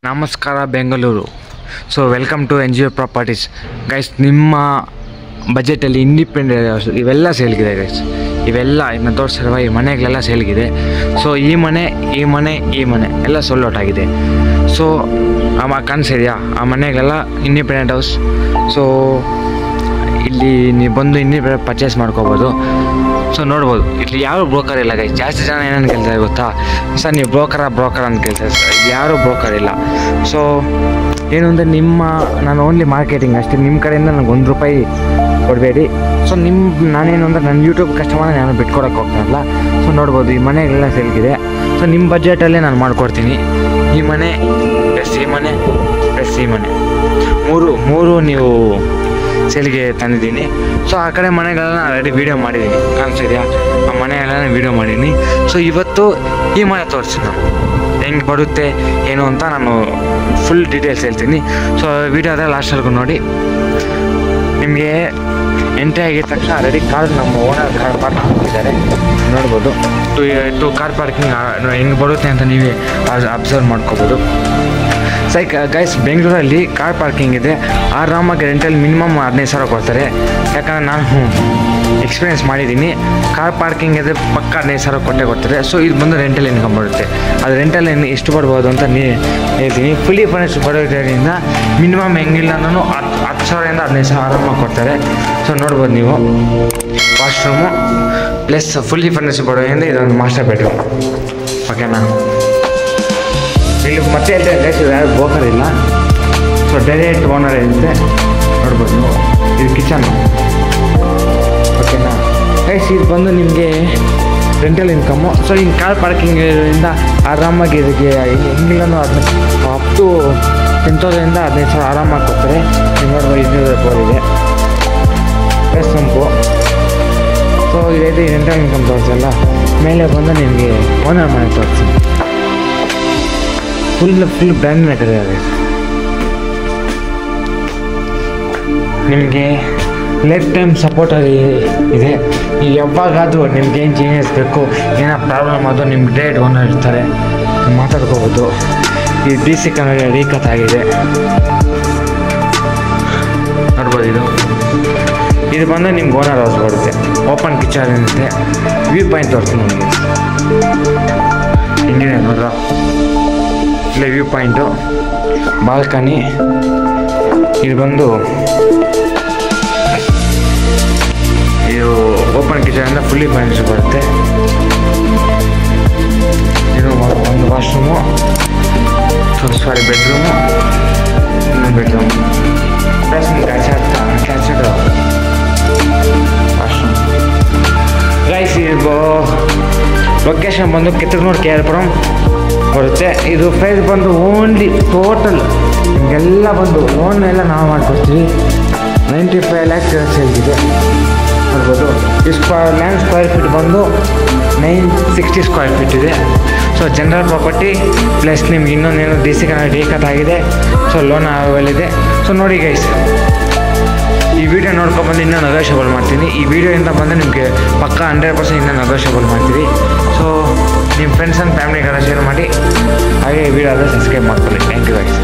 ನಮಸ್ಕಾರ Bengaluru. So welcome to NGO properties guys. ನಿಮ್ಮ ಬಜೆಟಲ್ಲಿ ಇಂಡಿಪೆಂಡೆಂಟ್ ಹೌಸ್ ಇವೆಲ್ಲ ಸೇಲ್ಗಿದೆ ಗೈಸ್. ಇವೆಲ್ಲ ಇನ್ನು ತೋರಿಸಿರುವ ಈ ಮನೆಗಳೆಲ್ಲ ಸೇಲ್ಗಿದೆ. ಸೊ ಈ ಮನೆ ಎಲ್ಲ ಸೋಲ್ಡ್ ಔಟ್ ಆಗಿದೆ. ಸೊ ಕಾಣಿಸಿದೆಯಾ ಆ ಮನೆಗಳೆಲ್ಲ ಇಂಡಿಪೆಂಡೆಂಟ್ ಹೌಸ್. ಸೊ ಇಲ್ಲಿ ನೀವು ಬಂದು ಇಂಡಿಪೆಂಡೆಂಟ್ ಪರ್ಚೇಸ್ ಮಾಡ್ಕೋಬೋದು. ಸೊ ನೋಡ್ಬೋದು, ಇಲ್ಲಿ ಯಾರು ಬ್ರೋಕರ್ ಇಲ್ಲ ಗೈಸ್. ಜಾಸ್ತಿ ಜನ ಏನೇನು ಕೇಳ್ತಾರೆ ಗೊತ್ತಾ, ಸರ್ ನೀವು ಬ್ರೋಕರ್ ಅಂತ ಕೇಳ್ತಾರೆ. ಸರ್ ಇಲ್ಲಿ ಯಾರೂ ಬ್ರೋಕರ್ ಇಲ್ಲ. ಸೊ ಏನು ಅಂದರೆ ನಾನು ಓನ್ಲಿ ಮಾರ್ಕೆಟಿಂಗ್ ಅಷ್ಟೇ. ನಿಮ್ಮ ಕಡೆಯಿಂದ ನನಗೆ ₹1 ಕೊಡಬೇಡಿ. ಸೊ ನಾನೇನು ಅಂದರೆ ನನ್ನ ಯೂಟ್ಯೂಬ್ ಕಸ್ಟಮರ್ ನಾನು ಬಿಟ್ಕೊಡೋಕೆ ಹೋಗ್ತಾನಲ್ಲ. ಸೊ ನೋಡ್ಬೋದು ಈ ಮನೆಗಳೆಲ್ಲ ಸೇಲ್ಗಿದೆ. ಸೊ ನಿಮ್ಮ ಬಜೆಟಲ್ಲೇ ನಾನು ಮಾಡಿಕೊಡ್ತೀನಿ. ಈ ಮನೆ ಪ್ಲಸ್ ಈ ಮನೆ ಪ್ಲಸ್ ಈ ಮನೆ ಮೂರು ನೀವು ಸೇಲ್ಗೆ ತಂದಿದ್ದೀನಿ. ಸೊ ಆ ಕಡೆ ಮನೆಗಳನ್ನ ಆಲ್ರೆಡಿ ವೀಡಿಯೋ ಮಾಡಿದ್ದೀನಿ, ಕಾಣಿಸಿದೆಯಾ ಆ ಮನೆಯೆಲ್ಲ ವೀಡಿಯೋ ಮಾಡಿದ್ದೀನಿ. ಸೊ ಇವತ್ತು ಈ ಮನೆ ತೋರಿಸಿ ನಾನು ಹೆಂಗೆ ಬರುತ್ತೆ ಏನು ಅಂತ ನಾನು ಫುಲ್ ಡೀಟೇಲ್ಸ್ ಹೇಳ್ತೀನಿ. ಸೊ ವೀಡಿಯೋ ಆದರೆ ಲಾಸ್ಟ್ವರೆಗೂ ನೋಡಿ. ನಿಮಗೆ ಎಂಟ್ರಿ ಆಗಿದ ತಕ್ಷಣ ಆಲ್ರೆಡಿ ಕಾರ್ ನಮ್ಮ ಓನರ್ ಕಾರ್ ಪಾರ್ಕಿಂಗ್ ಮಾಡಿದ್ದಾರೆ, ನೋಡ್ಬೋದು. ಟು ಕಾರ್ ಪಾರ್ಕಿಂಗ್ ಹೆಂಗೆ ಬರುತ್ತೆ ಅಂತ ನೀವೇ ಅಬ್ಸರ್ವ್ ಮಾಡ್ಕೋಬೋದು. ಗೈಸ್, ಬೆಂಗಳೂರಲ್ಲಿ ಕಾರ್ ಪಾರ್ಕಿಂಗ್ ಇದೆ. ಆರಾಮಾಗಿ ರೆಂಟಲ್ ಮಿನಿಮಮ್ 15,000 ಕೊಡ್ತಾರೆ. ಯಾಕಂದರೆ ನಾನು ಎಕ್ಸ್ಪೀರಿಯೆನ್ಸ್ ಮಾಡಿದ್ದೀನಿ. ಕಾರ್ ಪಾರ್ಕಿಂಗ್ ಇದ್ದರೆ ಪಕ್ಕ 15,000 ಕೊಡ್ತಾರೆ. ಸೊ ಇದು ಬಂದು ರೆಂಟಲ್ ಇನ್ಕಮ್ ಬರುತ್ತೆ. ಅದು ರೆಂಟಲ್ ಎಷ್ಟು ಬರ್ಬೋದು ಅಂತ ಹೇಳ್ತೀನಿ. ಫುಲ್ಲಿ ಫರ್ನಿಶ್ಡ್ ಬರೋದ್ರಿಂದ ಮಿನಿಮಮ್ ಹೆಂಗಿಲ್ಲ ನಾನು 10,000ರಿಂದ 15,000 ಆರಾಮಾಗಿ ಕೊಡ್ತಾರೆ. ಸೊ ನೋಡ್ಬೋದು ನೀವು, ವಾಶ್ರೂಮು ಪ್ಲಸ್ ಫುಲ್ಲಿ ಫರ್ನಿಶ್ಡ್ ಬರೋದ್ರಿಂದ ಇದೊಂದು ಮಾಸ್ಟರ್ ಬೆಡ್ರೂಮ್. ಓಕೆನಾ? ಇಲ್ಲಿ ಮತ್ತೆ ಹೇಳ್ತಾರೆ ಯಾರು ಬ್ರೋಕರ್ ಇಲ್ಲ. ಸೊ ಡೈರೆಕ್ಟ್ ಓನರ್ ಇರುತ್ತೆ, ನೋಡ್ಬೋದು ನೀವು. ಇದು ಕಿಚನ್. ಓಕೆನಾ ಗೈಸ್? ಇದು ಬಂದು ನಿಮಗೆ ರೆಂಟಲ್ ಇನ್ಕಮ್ಮು. ಸೊ ಹಿಂಗೆ ಕಾರ್ ಪಾರ್ಕಿಂಗಿಂದ ಆರಾಮಾಗಿ ಇದಕ್ಕೆ ಹೆಂಗಿಲ್ಲೂ ಅಪ್ ಟು 10,000ರಿಂದ 15,000 ಆರಾಮಾಗಿ ಕೊಡ್ತಾರೆ. ನೀವು ನೋಡ್ಬೋದು, ಇದು ಬೋರ್ ಇದೆ ಪ್ಲಸ್ ಸಂಪು. ಸೊ ಇದೈತೆ ರೆಂಟಲ್ ಇನ್ಕಮ್ ತೋರಿಸಲ್ಲ. ಮೇಲೆ ಬಂದು ನಿಮಗೆ ಓನರ್ ಮನೆ ತೋರಿಸ್ತೀನಿ. ಫುಲ್ ಬ್ರ್ಯಾಂಡ್ ಕಟ್ಟಿದ್ದಾರೆ. ನಿಮಗೆ ಲೈಫ್ ಟೈಮ್ ಸಪೋರ್ಟಲ್ಲಿ ಇದೆ. ನೀವು ಯಾವಾಗಾದರೂ ನಿಮ್ಗೆ ಏನು ಚೇಂಜಸ್ ಬೇಕು, ಏನೋ ಪ್ರಾಬ್ಲಮ್ ಅದು ನಿಮ್ಗೆ ಡೈರೆಕ್ಟ್ ಓನರ್ ಇರ್ತಾರೆ, ಮಾತಾಡ್ಕೋಬೋದು. ಈ DC ಕನ್ನಡ ರೀಕತ್ ಆಗಿದೆ, ನೋಡ್ಬೋದು. ಇದು ಬಂದು ನಿಮ್ಗೆ ಓನರ್ ಹೌಸ್ ಬರುತ್ತೆ. ಓಪನ್ ಕಿಚನ್ ಇರುತ್ತೆ. ವ್ಯೂ ಪಾಯಿಂಟ್ ತೋರಿಸ್ತೀನಿ ನಿಮಗೆ. ಹಿಂಗಿದೆ ನೋಡ್ರ, ಇಲ್ಲೇ ವ್ಯೂ ಪಾಯಿಂಟು, ಬಾಲ್ಕನಿ. ಇದು ಬಂದು ಇದು ಓಪನ್ ಕಿಚನಿಂದ ಫುಲ್ಲಿ ಫರ್ನಿಶ್ಡ್ ಬರುತ್ತೆ. ಇದು ಒಂದು ವಾಶ್ರೂಮು, ಬೆಡ್ರೂಮು, ಇನ್ನೊಂದು bedroom plus attached washroom. Guys, ಇದು ಲೊಕೇಶನ್ ಬಂದು ಕಿತ್ತೂರು KR ಪುರಂ ಬರುತ್ತೆ. ಇದು ಪ್ರೈಸ್ ಬಂದು ಓನ್ಲಿ ಟೋಟಲ್ ನಿಮಗೆಲ್ಲ ಬಂದು ಲೋನ್ ಎಲ್ಲ ನಾವು ಮಾಡಿಕೊಡ್ತೀವಿ. 95 lakhs ಸೇಲ್ಗಿದೆ, ನೋಡ್ಬೋದು. ಲ್ಯಾಂಡ್ ಸ್ಕ್ವೇರ್ ಫೀಟ್ ಬಂದು 960 ಸ್ಕ್ವೇರ್ ಫೀಟ್ ಇದೆ. ಸೊ ಜನರಲ್ ಪ್ರಾಪರ್ಟಿ ಪ್ಲಸ್ ನಿಮ್ಗೆ ಇನ್ನೊಂದೇನು DC ಕನ್ನಡ ರೀಕತ್ ಆಗಿದೆ. ಸೊ ಲೋನ್ ಅವೈಲೇಬಲ್ ಇದೆ. ಸೊ ನೋಡಿ ಗೈಸ್, ಈ ವಿಡಿಯೋ ನೋಡ್ಕೊಂಡ್ಬಂದು ಇನ್ನೂ ನೆಗೋಷಿಯಬಲ್ ಮಾಡ್ತೀನಿ. ಈ ವಿಡಿಯೋಯಿಂದ ಬಂದು ನಿಮಗೆ ಪಕ್ಕ 100% ಇನ್ನೂ ನೆಗೋಷಿಯಬಲ್ ಮಾಡ್ತೀವಿ. ಸೊ ನಿಮ್ಮ ಫ್ರೆಂಡ್ಸ್ ಆ್ಯಂಡ್ ಫ್ಯಾಮಿಲಿಗೆಲ್ಲ ಶೇರ್ ಮಾಡಿ, ಹಾಗೆ ಈ ವಿಡಿಯೋ ಆದರೆ ಸಬ್ಸ್ಕ್ರೈಬ್ ಮಾಡ್ಕೊಳ್ಳಿ. Thank you guys.